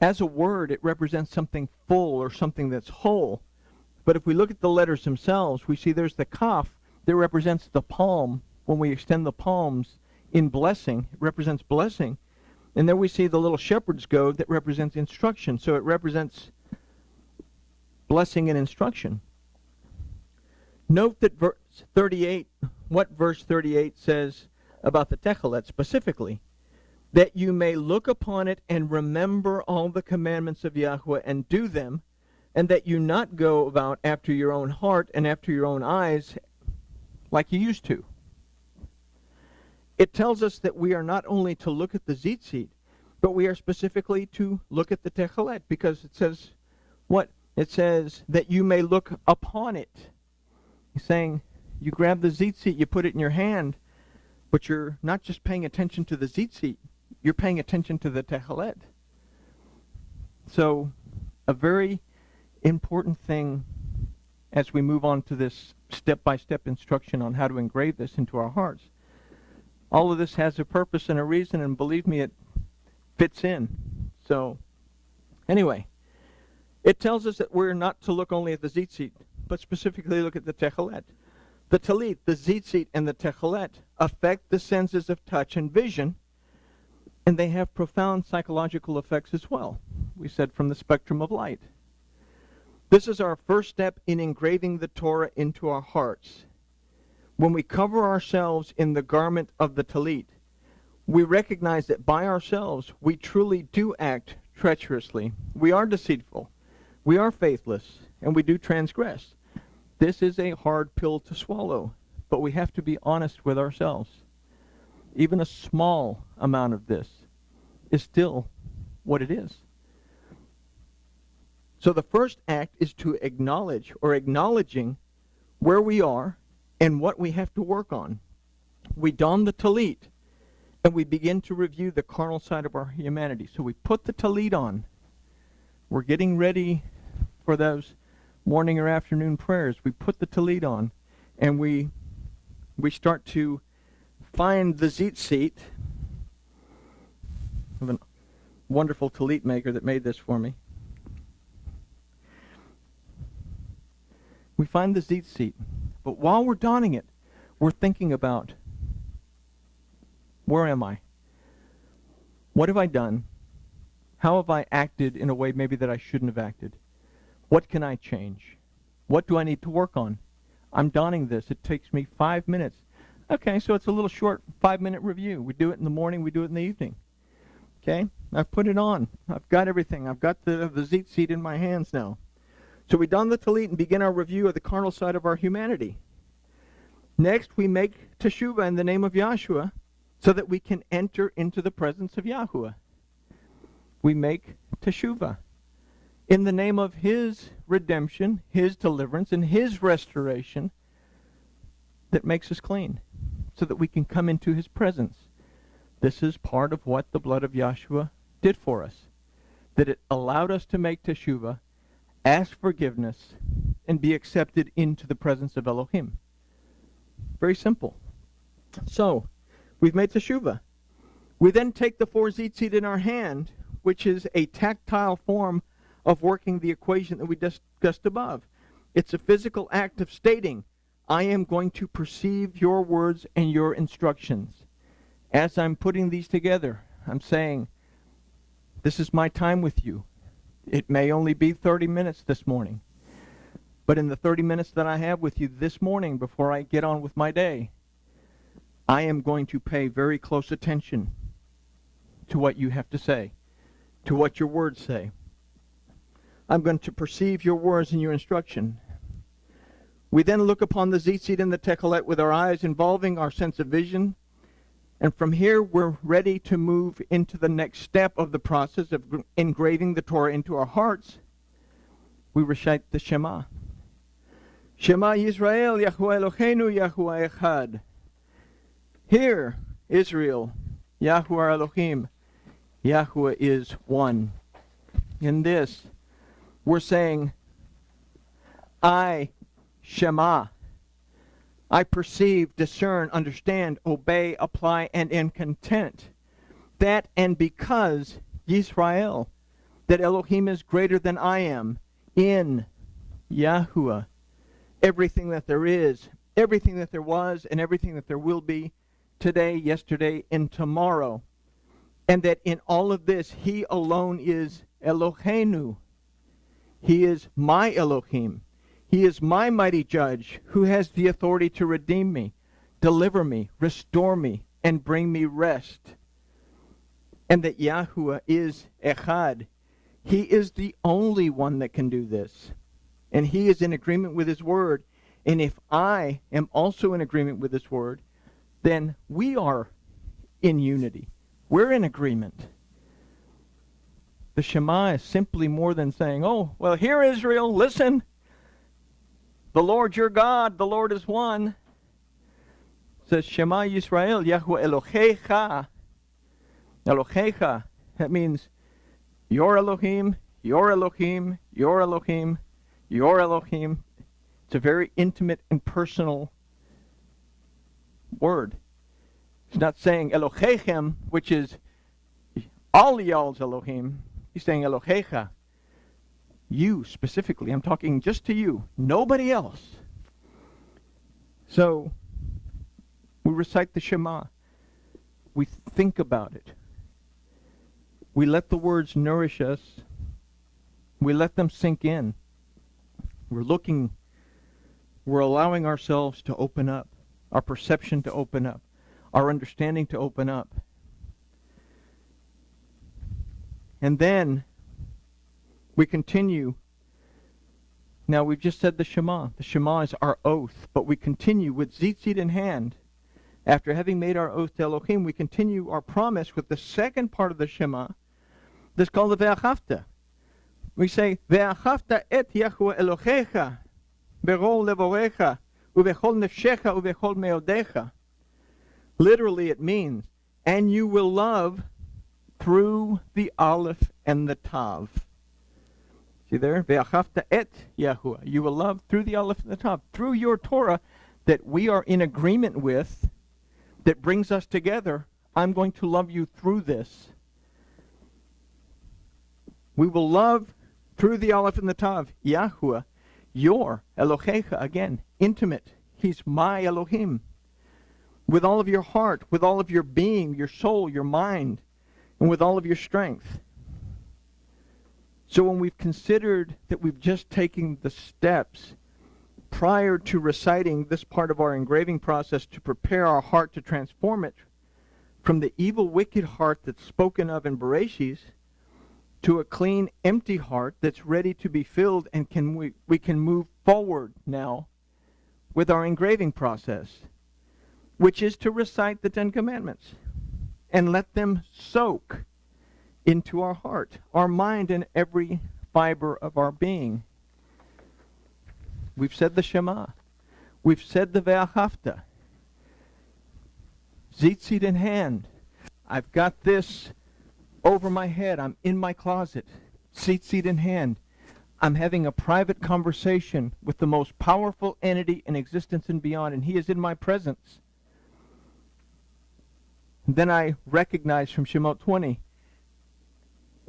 As a word, it represents something full or something that's whole. But if we look at the letters themselves, we see there's the kaf that represents the palm. When we extend the palms in blessing, it represents blessing. And then we see the little shepherd's goad that represents instruction. So it represents blessing and instruction. Note that verse 38, what verse 38 says about the techelet specifically. That you may look upon it and remember all the commandments of Yahweh and do them, and that you not go about after your own heart and after your own eyes like you used to. It tells us that we are not only to look at the tzitzit, but we are specifically to look at the techelet, because it says what? It says that you may look upon it. He's saying you grab the tzitzit, you put it in your hand, but you're not just paying attention to the tzitzit, you're paying attention to the techelet. So a very important thing as we move on to this step-by-step instruction on how to engrave this into our hearts. All of this has a purpose and a reason, and believe me, it fits in. So anyway, it tells us that we're not to look only at the tzitzit, but specifically look at the techelet. The talit, the tzitzit, and the techelet affect the senses of touch and vision, and they have profound psychological effects as well. We said from the spectrum of light. This is our first step in engraving the Torah into our hearts. When we cover ourselves in the garment of the talit, we recognize that by ourselves we truly do act treacherously. We are deceitful. We are faithless, and we do transgress. This is a hard pill to swallow, but we have to be honest with ourselves. Even a small amount of this is still what it is. So the first act is to acknowledge, or acknowledging, where we are and what we have to work on. We don the talit, and we begin to review the carnal side of our humanity. So we put the talit on. We're getting ready for those morning or afternoon prayers. We put the talit on, and we start to find the tzitzit. I have a wonderful talit maker that made this for me. We find the tzitzit, but while we're donning it, we're thinking about, where am I? What have I done? How have I acted in a way maybe that I shouldn't have acted? What can I change? What do I need to work on? I'm donning this. It takes me 5 minutes. Okay, so it's a little short 5-minute review. We do it in the morning, we do it in the evening. Okay, I've put it on. I've got everything. I've got the tzitzit in my hands now. So we don the talit and begin our review of the carnal side of our humanity. Next, we make teshuvah in the name of Yahshua so that we can enter into the presence of Yahuwah. We make teshuvah in the name of His redemption, His deliverance, and His restoration that makes us clean so that we can come into His presence. This is part of what the blood of Yahshua did for us, that it allowed us to make teshuvah, ask forgiveness, and be accepted into the presence of Elohim. Very simple. So, we've made teshuvah. We then take the 4 tzitzit in our hand, which is a tactile form of working the equation that we discussed above. It's a physical act of stating, I am going to perceive your words and your instructions. As I'm putting these together, I'm saying, this is my time with you. It may only be 30 minutes this morning. But in the 30 minutes that I have with you this morning before I get on with my day, I am going to pay very close attention to what you have to say, to what your words say. I'm going to perceive your words and your instruction. We then look upon the tzitzit and the techelet with our eyes involving our sense of vision. And from here, we're ready to move into the next step of the process of engraving the Torah into our hearts. We recite the Shema. Shema Yisrael, Yahuwah Eloheinu, Yahuwah Echad. Hear, Israel, Yahuwah Elohim, Yahuwah is one. In this, we're saying, I, Shema, I perceive, discern, understand, obey, apply, and am content. That and because Yisrael, that Elohim is greater than I am in Yahuwah. Everything that there is, everything that there was, and everything that there will be today, yesterday, and tomorrow. And that in all of this, He alone is Eloheinu. He is my Elohim. He is my mighty judge who has the authority to redeem me, deliver me, restore me, and bring me rest. And that Yahuwah is Echad. He is the only one that can do this. And He is in agreement with His word. And if I am also in agreement with His word, then we are in unity. We're in agreement. The Shema is simply more than saying, oh, well, hear Israel, listen. The Lord your God, the Lord is one. It says, Shema Yisrael, Yahuwah Elohecha. Elohecha, that means your Elohim, your Elohim, your Elohim, your Elohim. It's a very intimate and personal word. He's not saying Elohechem, which is all y'all's Elohim. He's saying Elohecha. You specifically. I'm talking just to you. Nobody else. So, we recite the Shema. We think about it. We let the words nourish us. We let them sink in. We're allowing ourselves to open up. Our perception to open up. Our understanding to open up. And then we continue. Now we've just said the Shema. The Shema is our oath, but we continue with tzitzit in hand. After having made our oath to Elohim, we continue our promise with the second part of the Shema. That's called the Ve'achavta. We say, Ve'achavta et Yahuwah Elohecha, Berol levorecha, Uvechol nefshecha, Uvechol meodecha. Literally it means, and you will love through the Aleph and the Tav. See there? Ve'achavta et Yahuwah. You will love through the Aleph and the Tav. Through your Torah that we are in agreement with, that brings us together. I'm going to love you through this. We will love through the Aleph and the Tav. Yahuwah, your Elohecha, again, intimate. He's my Elohim. With all of your heart, with all of your being, your soul, your mind, and with all of your strength. So when we've considered that we've just taken the steps prior to reciting this part of our engraving process to prepare our heart to transform it from the evil, wicked heart that's spoken of in Bereshis to a clean, empty heart that's ready to be filled, and we can move forward now with our engraving process, which is to recite the Ten Commandments and let them soak into our heart, our mind, and every fiber of our being. We've said the Shema. We've said the Ve'achavta. Tzitzit in hand. I've got this over my head. I'm in my closet. Tzitzit in hand. I'm having a private conversation with the most powerful entity in existence and beyond, and He is in my presence. Then I recognize from Shemot 20,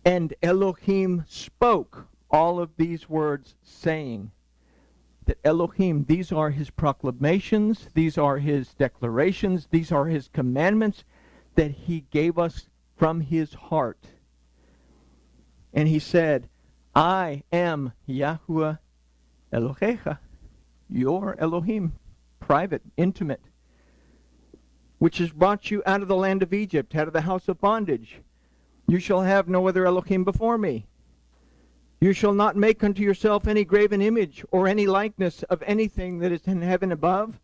and Elohim spoke all of these words, saying that Elohim, these are His proclamations, these are His declarations, these are His commandments that He gave us from His heart. And He said, I am Yahuwah Elohecha, your Elohim, private, intimate, which has brought you out of the land of Egypt, out of the house of bondage. You shall have no other Elohim before me. You shall not make unto yourself any graven image or any likeness of anything that is in heaven above,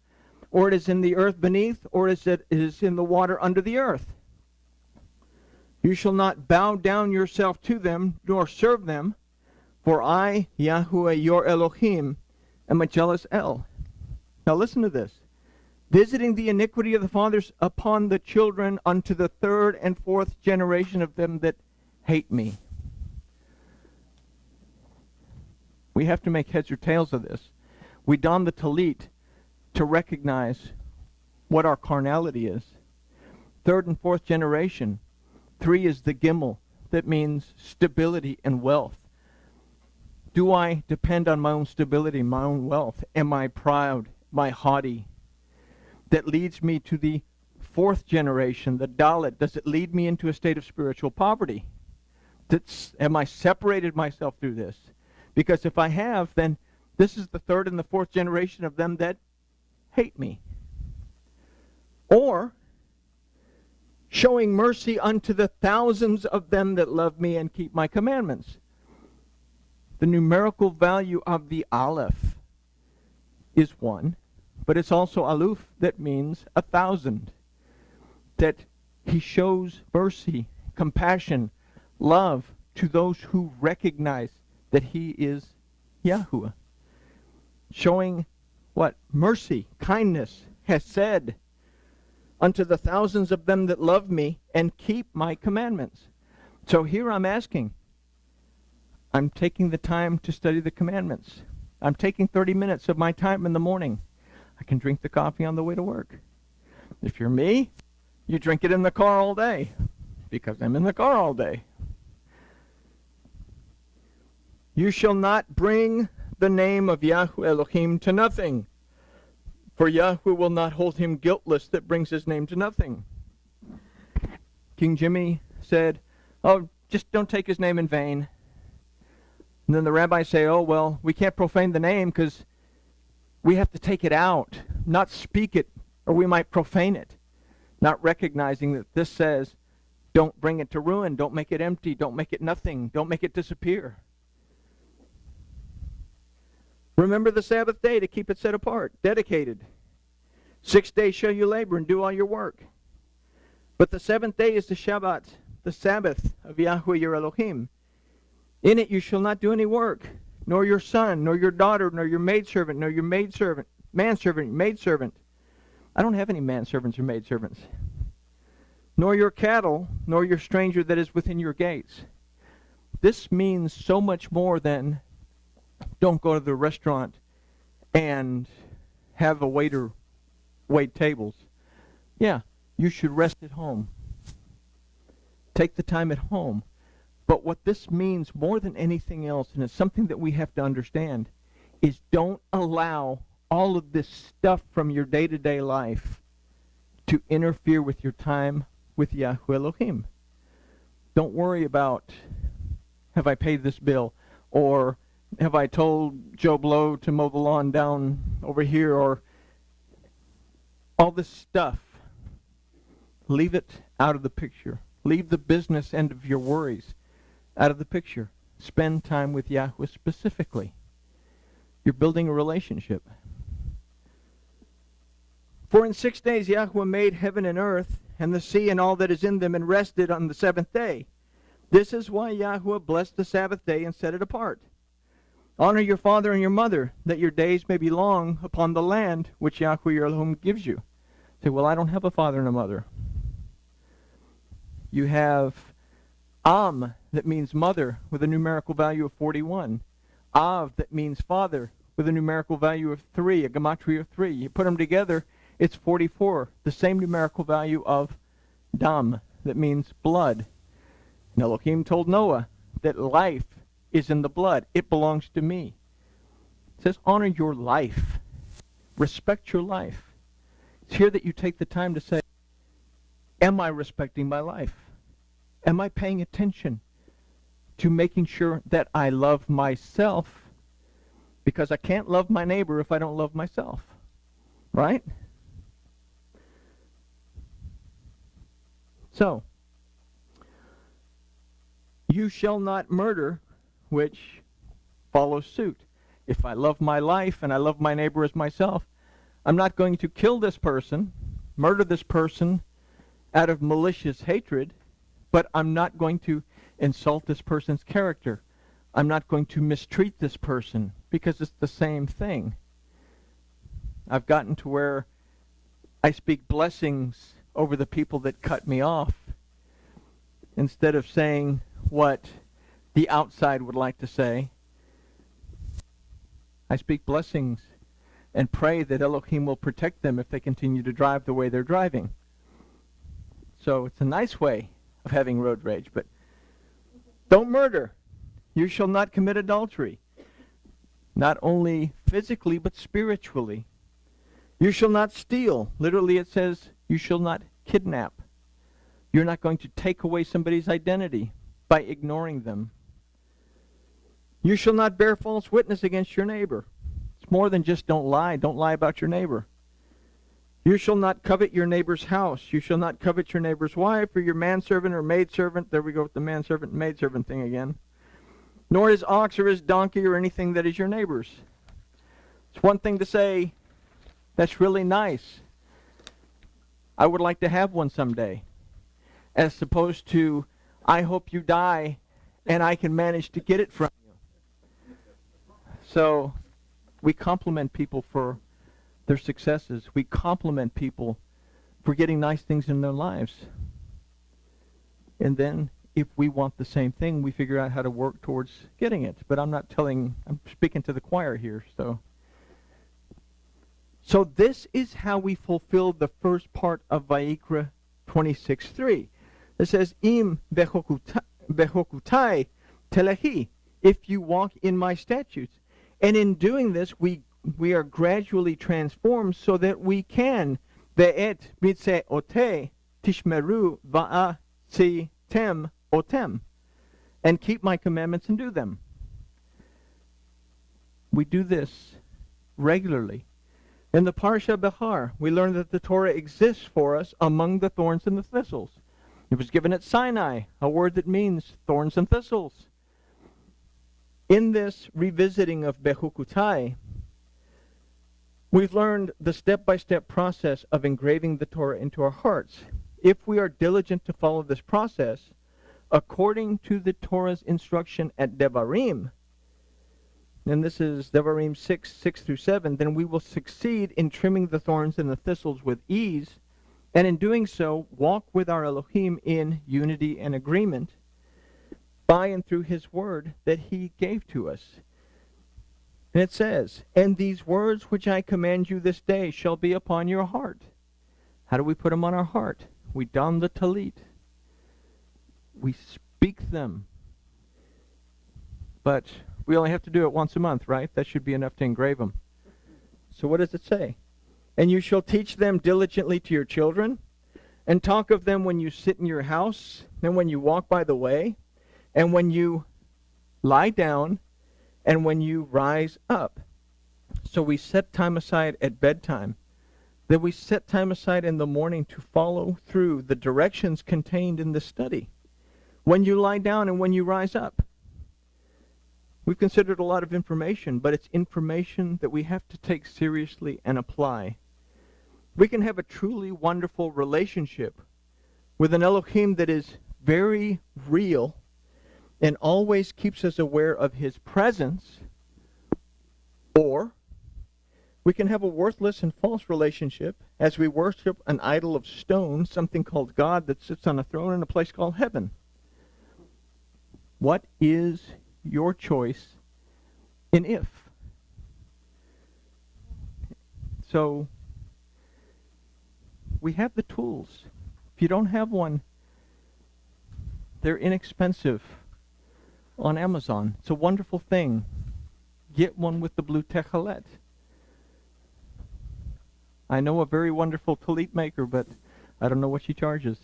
or it is in the earth beneath, or it is in the water under the earth. You shall not bow down yourself to them, nor serve them, for I, Yahuwah, your Elohim, am a jealous El. Now listen to this. Visiting the iniquity of the fathers upon the children unto the third and fourth generation of them that hate me. We have to make heads or tails of this. We don the talit to recognize what our carnality is. Third and fourth generation. 3 is the gimel. that means stability and wealth. Do I depend on my own stability, my own wealth? Am I proud, am I haughty? That leads me to the fourth generation, the Dalit. Does it lead me into a state of spiritual poverty? Am I separated myself through this? Because if I have, then this is the third and the fourth generation of them that hate me. Or showing mercy unto the thousands of them that love me and keep my commandments. The numerical value of the Aleph is 1, but it's also Aluf that means 1,000. That he shows mercy, compassion, love to those who recognize that he is Yahuwah. Showing what? Mercy, kindness, hesed, unto the thousands of them that love me and keep my commandments. So here I'm asking, I'm taking the time to study the commandments. I'm taking 30 minutes of my time in the morning. I can drink the coffee on the way to work. If you're me, you drink it in the car all day, because I'm in the car all day. You shall not bring the name of Yahweh Elohim to nothing, for Yahweh will not hold him guiltless that brings his name to nothing. King Jimmy said, oh, just don't take his name in vain. And then the rabbis say, oh, well, we can't profane the name because we have to take it out, not speak it, or we might profane it. Not recognizing that this says, don't bring it to ruin, don't make it empty, don't make it nothing, don't make it disappear. Remember the Sabbath day to keep it set apart, dedicated. 6 days shall you labor and do all your work. But the seventh day is the Shabbat, the Sabbath of Yahweh your Elohim. In it you shall not do any work, nor your son, nor your daughter, nor your maidservant, nor your manservant, maidservant. I don't have any manservants or maidservants. Nor your cattle, nor your stranger that is within your gates. This means so much more than don't go to the restaurant and have a waiter wait tables. Yeah, you should rest at home. Take the time at home. But what this means more than anything else, and it's something that we have to understand, is don't allow all of this stuff from your day-to-day life to interfere with your time with Yahweh Elohim. Don't worry about, have I paid this bill? Or have I told Joe Blow to mow the lawn down over here? Or all this stuff. Leave it out of the picture. Leave the business end of your worries out of the picture. Spend time with Yahweh specifically. You're building a relationship. For in 6 days Yahweh made heaven and earth, and the sea and all that is in them, and rested on the seventh day. This is why Yahweh blessed the Sabbath day and set it apart. Honor your father and your mother, that your days may be long upon the land which Yahweh your Elohim gives you. Say, well, I don't have a father and a mother. You have Am, that means mother, with a numerical value of 41. Av, that means father, with a numerical value of 3, a gematria of 3. You put them together, it's 44, the same numerical value of Dam, that means blood. And Elohim told Noah that life is in the blood. It belongs to me. It says, honor your life. Respect your life. It's here that you take the time to say, am I respecting my life? Am I paying attention to making sure that I love myself? Because I can't love my neighbor if I don't love myself. Right? So, you shall not murder, which follows suit. If I love my life and I love my neighbor as myself, I'm not going to kill this person, murder this person out of malicious hatred, but I'm not going to insult this person's character. I'm not going to mistreat this person because it's the same thing. I've gotten to where I speak blessings over the people that cut me off instead of saying what the outside would like to say. I speak blessings and pray that Elohim will protect them if they continue to drive the way they're driving. So it's a nice way of having road rage, but Don't murder. You shall not commit adultery. Not only physically, but spiritually. You shall not steal. Literally it says, you shall not kidnap. You're not going to take away somebody's identity by ignoring them. You shall not bear false witness against your neighbor. It's more than just don't lie. Don't lie about your neighbor. You shall not covet your neighbor's house. You shall not covet your neighbor's wife or your manservant or maidservant. There we go with the manservant and maidservant thing again. Nor his ox or his donkey or anything that is your neighbor's. It's one thing to say, that's really nice. I would like to have one someday. As opposed to, I hope you die and I can manage to get it from you. So we compliment people for their successes. We compliment people for getting nice things in their lives. And then if we want the same thing, we figure out how to work towards getting it. But I'm speaking to the choir here. So this is how we fulfill the first part of Vayikra 26:3. It says, Im bechukotai telehi, if you walk in my statutes. And in doing this, we are gradually transformed so that we can ve'et mitzeote tishmeru va'asitem otem, and keep my commandments and do them. We do this regularly. In the Parsha Behar, we learn that the Torah exists for us among the thorns and the thistles. It was given at Sinai, a word that means thorns and thistles. In this revisiting of Bechukotai, we've learned the step-by-step process of engraving the Torah into our hearts. If we are diligent to follow this process, according to the Torah's instruction at Devarim, and this is Devarim 6:6-7, then we will succeed in trimming the thorns and the thistles with ease, and in doing so, walk with our Elohim in unity and agreement by and through his word that he gave to us. And it says, and these words which I command you this day shall be upon your heart. How do we put them on our heart? We don the talit. We speak them. But we only have to do it once a month, right? That should be enough to engrave them. So what does it say? And you shall teach them diligently to your children, and talk of them when you sit in your house, and when you walk by the way, and when you lie down, and when you rise up. So we set time aside at bedtime. Then we set time aside in the morning to follow through the directions contained in the study. When you lie down and when you rise up. We've considered a lot of information, but it's information that we have to take seriously and apply. We can have a truly wonderful relationship with an Elohim that is very real and always keeps us aware of his presence, or we can have a worthless and false relationship as we worship an idol of stone, something called God that sits on a throne in a place called heaven. What is your choice in if? So we have the tools. If you don't have one, they're inexpensive on Amazon. It's a wonderful thing. Get one with the blue techelet. I know a very wonderful talit maker, but I don't know what she charges.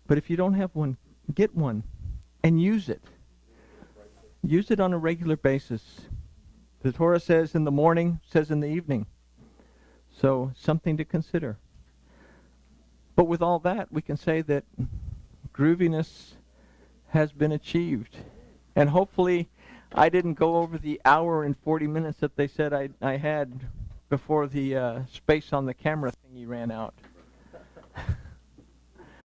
But if you don't have one, get one and use it. Use it on a regular basis. The Torah says in the morning, says in the evening. So something to consider. But with all that, we can say that grooviness has been achieved. And hopefully I didn't go over the hour and 40 minutes that they said I had before the space on the camera thingy ran out.